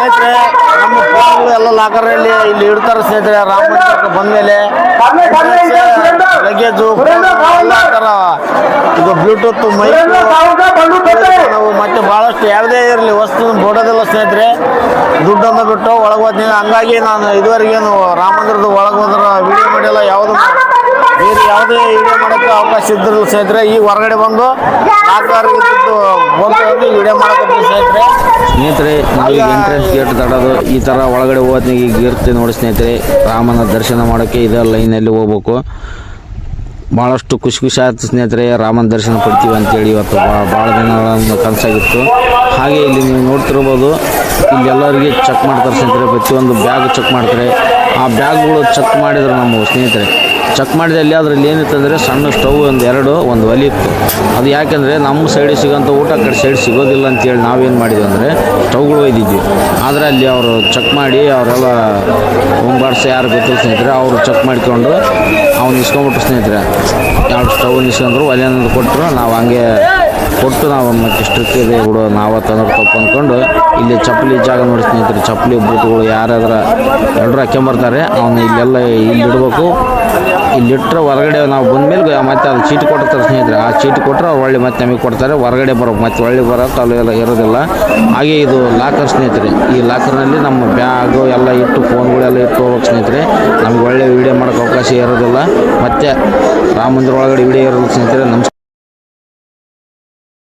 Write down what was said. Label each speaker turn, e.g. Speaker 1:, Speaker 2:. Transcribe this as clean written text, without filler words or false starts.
Speaker 1: ಸ್ನೇಹಿತರೆ ನಮ್ಮ ಫೋನ್ಗಳು ಎಲ್ಲ ಲಾಕರಲ್ಲಿ ಇಲ್ಲಿ ಇಡ್ತಾರೆ ಸ್ನೇಹಿತರೆ. ರಾಮ ಮಂದಿರಕ್ಕೆ ಬಂದಮೇಲೆ ಲಗೇಜು ಎಲ್ಲ ಥರ ಇದು ಬ್ಲೂಟೂತ್ ಮೈಕ್ ನಾವು ಮತ್ತೆ ಭಾಳಷ್ಟು ಯಾವುದೇ ಇರಲಿ ವಸ್ತು ಕೊಡೋದಿಲ್ಲ ಸ್ನೇಹಿತರೆ. ದುಡ್ಡನ್ನು ಬಿಟ್ಟು ಒಳಗೆ ಹೋಗ್ತೀನಿ. ಹಂಗಾಗಿ ನಾನು ಇದುವರೆಗೇನು ರಾಮ ಮಂದಿರದ ಒಳಗೆ ಹೋದ್ರೆ ವಿಡಿಯೋ ಮಾಡಿಲ್ಲ. ಯಾವುದು ಬೇರೆ ಯಾವುದೇ ವಿಡಿಯೋ ಮಾಡೋಕ್ಕೆ ಅವಕಾಶ ಇದ್ದಿರಲಿಲ್ಲ ಸ್ನೇಹಿತರೆ. ಈಗ ಹೊರಗಡೆ ಬಂದು ನಾಲ್ಕು ಬಂದು ವಿಡಿಯೋ ಮಾಡೋಕ್ಕೆ ಸ್ನೇಹಿತರೆ.
Speaker 2: ನಾವೀಗ ಎಂಟ್ರೆನ್ಸ್ ಗೇಟ್ ತಡೋದು ಈ ಥರ ಒಳಗಡೆ ಹೋದ್ನಾಗ ಈಗ ಇರುತ್ತೆ ನೋಡಿ ಸ್ನೇಹಿತರೆ. ರಾಮನ ದರ್ಶನ ಮಾಡೋಕ್ಕೆ ಇದೇ ಲೈನಲ್ಲಿ ಹೋಗ್ಬೇಕು. ಭಾಳಷ್ಟು ಖುಷಿ ಆಯ್ತು ಸ್ನೇಹಿತರೆ. ರಾಮನ ದರ್ಶನ ಪಡ್ತೀವಿ ಅಂತೇಳಿ ಇವತ್ತು ಭಾಳ ದಿನ ಕನಸಾಗಿತ್ತು. ಹಾಗೆ ಇಲ್ಲಿ ನೀವು ನೋಡ್ತಿರ್ಬೋದು, ಇಲ್ಲಿ ಎಲ್ಲರಿಗೆ ಚೆಕ್ ಮಾಡ್ತಾರೆ ಸ್ನೇಹಿತರೆ. ಪ್ರತಿಯೊಂದು ಬ್ಯಾಗ್ ಚೆಕ್ ಮಾಡ್ತಾರೆ. ಆ ಬ್ಯಾಗ್ಗಳು ಚೆಕ್ ಮಾಡಿದ್ರು ನಮ್ಮ ಸ್ನೇಹಿತರೆ. ಚೆಕ್ ಮಾಡಿದಲ್ಲಿ ಅದರಲ್ಲಿ ಏನಿತ್ತು ಅಂದರೆ ಸಣ್ಣ ಸ್ಟವ್ ಒಂದು ಒಲೆ ಇತ್ತು. ಅದು ಯಾಕೆಂದರೆ ನಮ್ಮ ಸೈಡ್ ಸಿಗೋಂಥ ಊಟ ಕಡೆ ಸೈಡ್ ಸಿಗೋದಿಲ್ಲ ಅಂತೇಳಿ ನಾವೇನು ಮಾಡಿದ್ವಿ ಅಂದರೆ ಸ್ಟವ್ಗಳು ಒಯ್ದಿದ್ವಿ. ಆದರೆ ಅಲ್ಲಿ ಅವರು ಚೆಕ್ ಮಾಡಿ ಅವರೆಲ್ಲ ಒಂಬರ್ಸ ಯಾರು ಗೊತ್ತಿಲ್ಲ ಸ್ನೇಹಿತರೆ, ಅವರು ಚೆಕ್ ಮಾಡಿಕೊಂಡು ಅವ್ನು ಇಸ್ಕೊಂಬಿಟ್ರು ಸ್ನೇಹಿತರೆ. ಎರಡು ಸ್ಟವ್ ಇಸ್ಕೊಂಡ್ರು, ಒಲೆ ಅನ್ನೋದು ಕೊಟ್ಟರು. ನಾವು ಹಂಗೆ ಕೊಟ್ಟು ನಾವು ಮತ್ತೆ ಸ್ಟ್ರಿಕ್ ಇದೆ ಬಿಡು ನಾವು ತಂದ್ರೆ ತಪ್ಪು ಅಂದ್ಕೊಂಡು ಇಲ್ಲಿ ಚಪ್ಪಲಿ ಜಾಗ ನೋಡಿ ಸ್ನೇಹಿತರೆ. ಚಪ್ಪಲಿ ಬೂಟ್ಗಳು ಯಾರಾದ್ರೆ ಎಲ್ಲರೂ ಹಾಕ್ಕೊಂಬರ್ತಾರೆ. ಅವನ್ನ ಇಲ್ಲೆಲ್ಲ ಇಲ್ಲಿ ಇಡಬೇಕು. ಇಲ್ಲಿಟ್ಟರೆ ಹೊರಗಡೆ ನಾವು ಬಂದಮೇಲೆ ಮತ್ತೆ ಅದು ಚೀಟಿ ಕೊಡ್ತಾರೆ ಸ್ನೇಹಿತರೆ. ಆ ಚೀಟಿ ಕೊಟ್ಟರೆ ಅವ್ರು ಒಳ್ಳೆ ಮತ್ತೆ ನಮಗೆ ಕೊಡ್ತಾರೆ. ಹೊರಗಡೆ ಬರೋಕೆ ಮತ್ತೆ ಒಳ್ಳೆ ಬರೋಕೆ ಅಲ್ಲೆಲ್ಲ ಇರೋದಿಲ್ಲ. ಹಾಗೆ ಇದು ಲಾಕರ್ ಸ್ನೇಹಿತರೆ. ಈ ಲಾಕರ್ನಲ್ಲಿ ನಮ್ಮ ಬ್ಯಾಗು ಎಲ್ಲ ಇಟ್ಟು ಫೋನ್ಗಳೆಲ್ಲ ಇಟ್ಟು ಹೋಗ್ಬೇಕು ಸ್ನೇಹಿತರೆ. ನಮ್ಗೆ ಒಳ್ಳೆ ವೀಡಿಯೋ ಮಾಡೋಕ್ಕೆ ಅವಕಾಶ ಇರೋದಿಲ್ಲ. ಮತ್ತು ರಾಮ ಮಂದಿರ ಒಳಗಡೆ ವೀಡಿಯೋ ಇರೋದು ಸ್ನೇಹಿತರೆ. ನಮಸ್ಕಾರ.